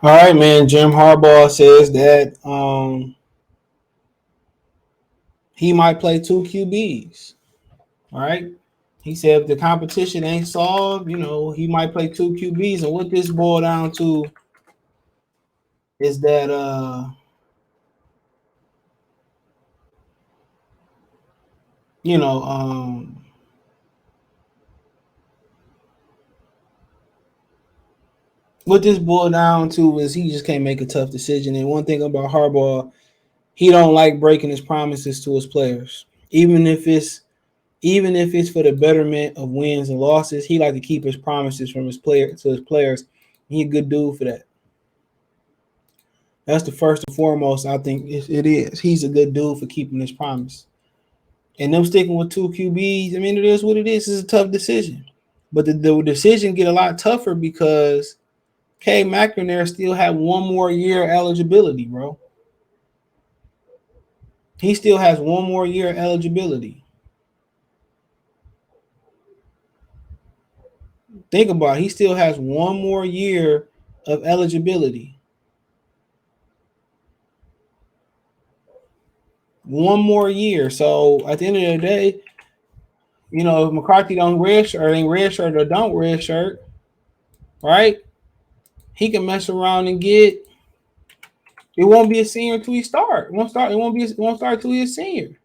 All right, man. Jim Harbaugh says that he might play two QBs. All right. He said if the competition ain't solved, he might play two QBs. And what this boiled down to is that you know, what this boiled down to is he just can't make a tough decision. And one thing about Harbaugh, he don't like breaking his promises to his players. Even if it's for the betterment of wins and losses, he like to keep his promises from his player to his players. He a good dude for that. That's the first and foremost. I think it is. He's a good dude for keeping his promise. And them sticking with two QBs. I mean, it is what it is. It's a tough decision, but the decision get a lot tougher because K McInerney still have one more year eligibility, bro. He still has one more year eligibility. Think about it. He still has one more year of eligibility. One more year. So at the end of the day, if McCarthy don't red shirt, ain't red shirt or don't red shirt, right? He can mess around and get. It won't be a senior until he start. It won't start. It won't be. It won't start until he's a senior.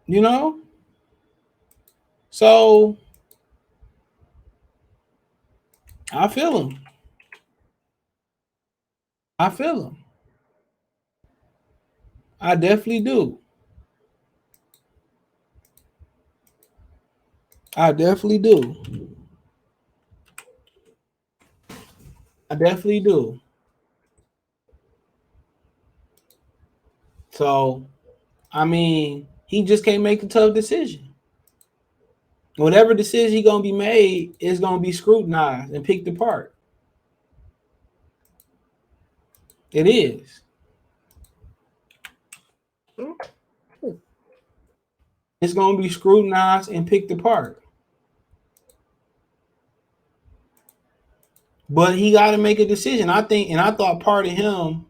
You know. So I feel him. I feel him. I definitely do. I definitely do. I definitely do. So I mean, he just can't make a tough decision. Whatever decision he gonna be made is gonna be scrutinized and picked apart. It is. It's gonna be scrutinized and picked apart. But he got to make a decision. I think, and I thought part of him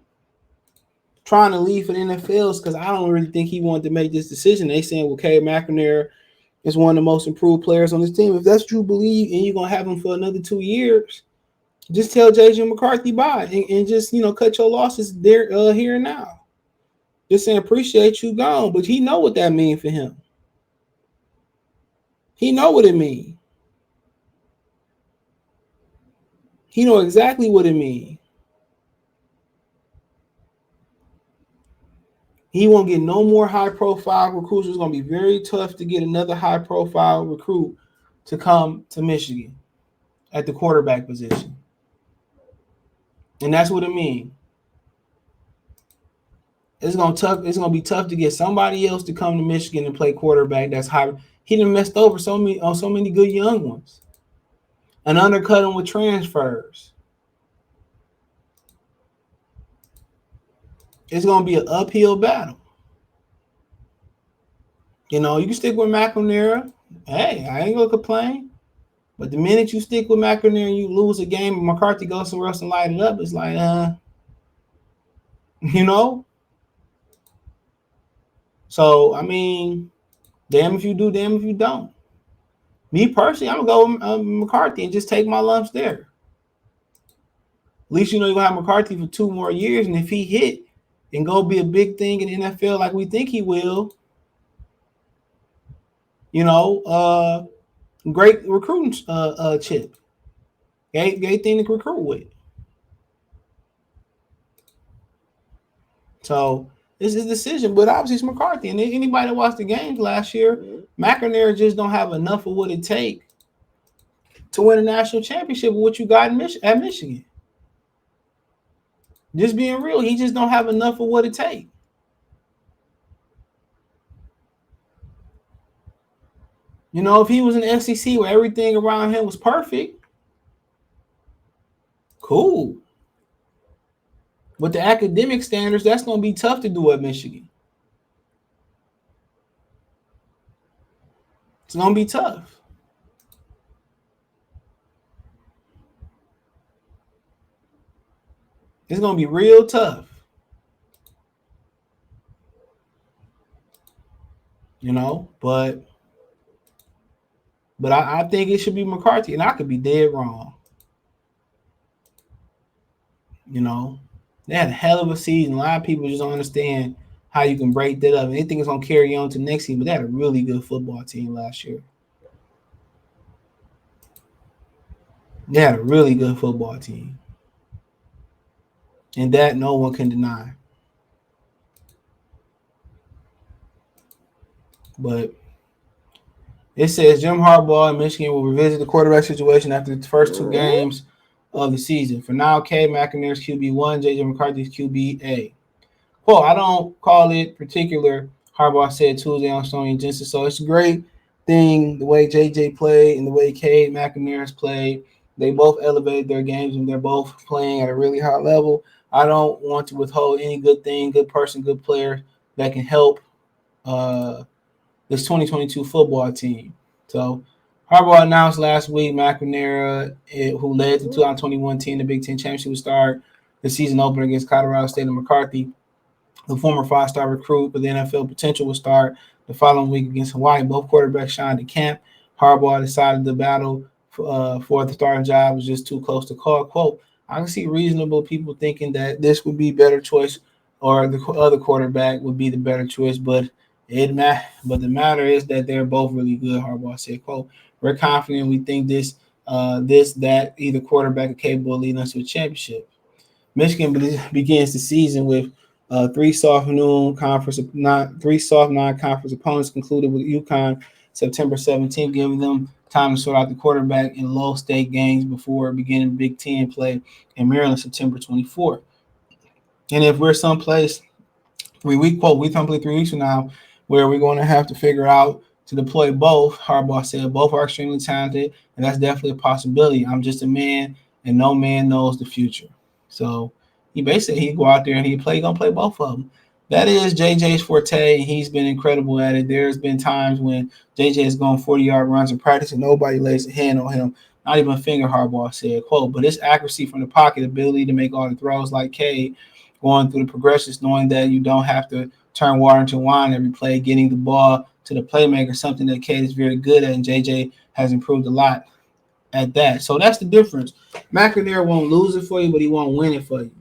trying to leave for the NFL is because I don't really think he wanted to make this decision. They saying, well, Cade McNamara is one of the most improved players on this team. If that's what you believe and you're gonna have him for another 2 years, just tell JJ McCarthy bye and just cut your losses there here and now. Just saying appreciate you gone, but he know what that means for him. He know what it means. He know exactly what it means. He won't get no more high-profile recruits. It's going to be very tough to get another high-profile recruit to come to Michigan at the quarterback position. And that's what it means. It's gonna be tough to get somebody else to come to Michigan and play quarterback that's high. He done messed over so many good young ones and undercut them with transfers. It's gonna be an uphill battle. You can stick with McNamara. Hey, I ain't gonna complain. But the minute you stick with McNamara and you lose a game and McCarthy goes somewhere else and light it up, it's like, you know. So I mean, damn if you do, damn if you don't. Me personally, I'm gonna go with McCarthy and just take my lumps there. At least you're gonna have McCarthy for 2 more years, and if he hit and go be a big thing in the NFL like we think he will, you know, great recruiting chip. Great thing to recruit with. So this is a decision, but obviously it's McCarthy. And anybody that watched the games last year, McInerney just don't have enough of what it takes to win a national championship with what you got at Michigan. Just being real, he just don't have enough of what it takes. If he was in the SEC where everything around him was perfect, cool. But the academic standards, that's going to be tough to do at Michigan. It's going to be tough. It's gonna be real tough, you know. But I think it should be McCarthy, and I could be dead wrong. You know, they had a hell of a season. A lot of people just don't understand how you can break that up. And they think it's gonna carry on to next season, but they had a really good football team last year. They had a really good football team, and that no one can deny. But it says Jim Harbaugh and Michigan will revisit the quarterback situation after the first two games of the season. For now, K. McInerney's QB1, J.J. McCarthy's QB8. Quote, I don't call it particular, Harbaugh said Tuesday on Sony and Jensen. So it's a great thing the way J.J. played and the way K. McInerney's played. They both elevated their games and they're both playing at a really high level. I don't want to withhold any good thing, good person, good player that can help this 2022 football team. So Harbaugh announced last week McNamara, who led the 2021 team, the Big Ten championship, would start the season opener against Colorado State and McCarthy, the former five-star recruit, but the NFL potential will start the following week against Hawaii. Both quarterbacks shined at camp. Harbaugh decided the battle for the starting job was just too close to call. Quote, I can see reasonable people thinking that this would be better choice or the other quarterback would be the better choice, but but the matter is that they're both really good, Harbaugh said. Quote, we're confident we think that either quarterback are capable of leading us to a championship. Michigan begins the season with three soft non-conference opponents concluded with UConn September 17th, giving them time to sort out the quarterback in low-stake games before beginning Big Ten play in Maryland September 24th. And if we're someplace 3 weeks from now, where we're going to have to figure out to deploy both. Harbaugh said both are extremely talented, and that's definitely a possibility. I'm just a man, and no man knows the future. So he basically he go out there and gonna play both of them. That is JJ's forte, and he's been incredible at it. There's been times when JJ has gone 40-yard runs in practice, and nobody lays a hand on him, not even a finger. Harbaugh said, "Quote, but his accuracy from the pocket, ability to make all the throws like Cade, going through the progressions, knowing that you don't have to turn water into wine every play, getting the ball to the playmaker, something that Cade is very good at, and JJ has improved a lot at that." So that's the difference. McInerney won't lose it for you, but he won't win it for you.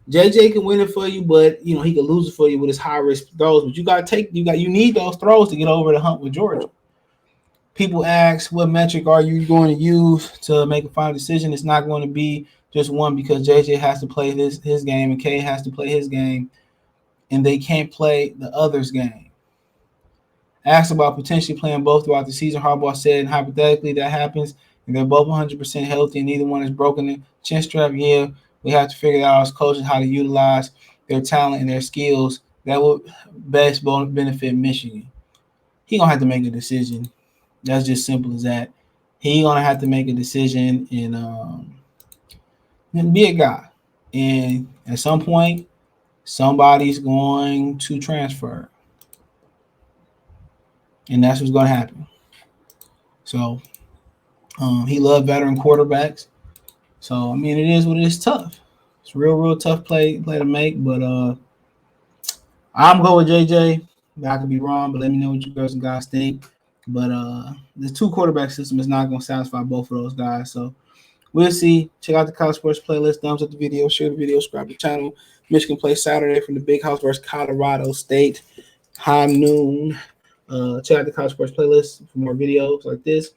JJ can win it for you, but he can lose it for you with his high risk throws. But you need those throws to get over the hump with Georgia. People ask, what metric are you going to use to make a final decision? It's not going to be just one, because JJ has to play his game and K has to play his game, and they can't play the other's game. Asked about potentially playing both throughout the season, Harbaugh said, and hypothetically that happens, and they're both 100% healthy and neither one is broken the chin strap, yeah, we have to figure out as coaches how to utilize their talent and their skills that will best benefit Michigan. He going to have to make a decision. That's just simple as that. He going to have to make a decision and be a guy. And at some point, somebody's going to transfer. And that's what's going to happen. So he loved veteran quarterbacks. So, I mean, it is what it is. Tough. It's real tough play to make. But I'm going with JJ. I could be wrong, but let me know what you girls and guys think. But the two quarterback system is not going to satisfy both of those guys. So we'll see. Check out the college sports playlist. Thumbs up the video. Share the video. Subscribe to the channel. Michigan plays Saturday from the Big House versus Colorado State. High noon. Check out the college sports playlist for more videos like this.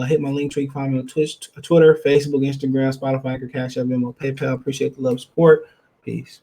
Hit my link tree. Find me on Twitch, Twitter, Facebook, Instagram, Spotify, Anchor, Cash App, Venmo, PayPal. Appreciate the love and support. Peace.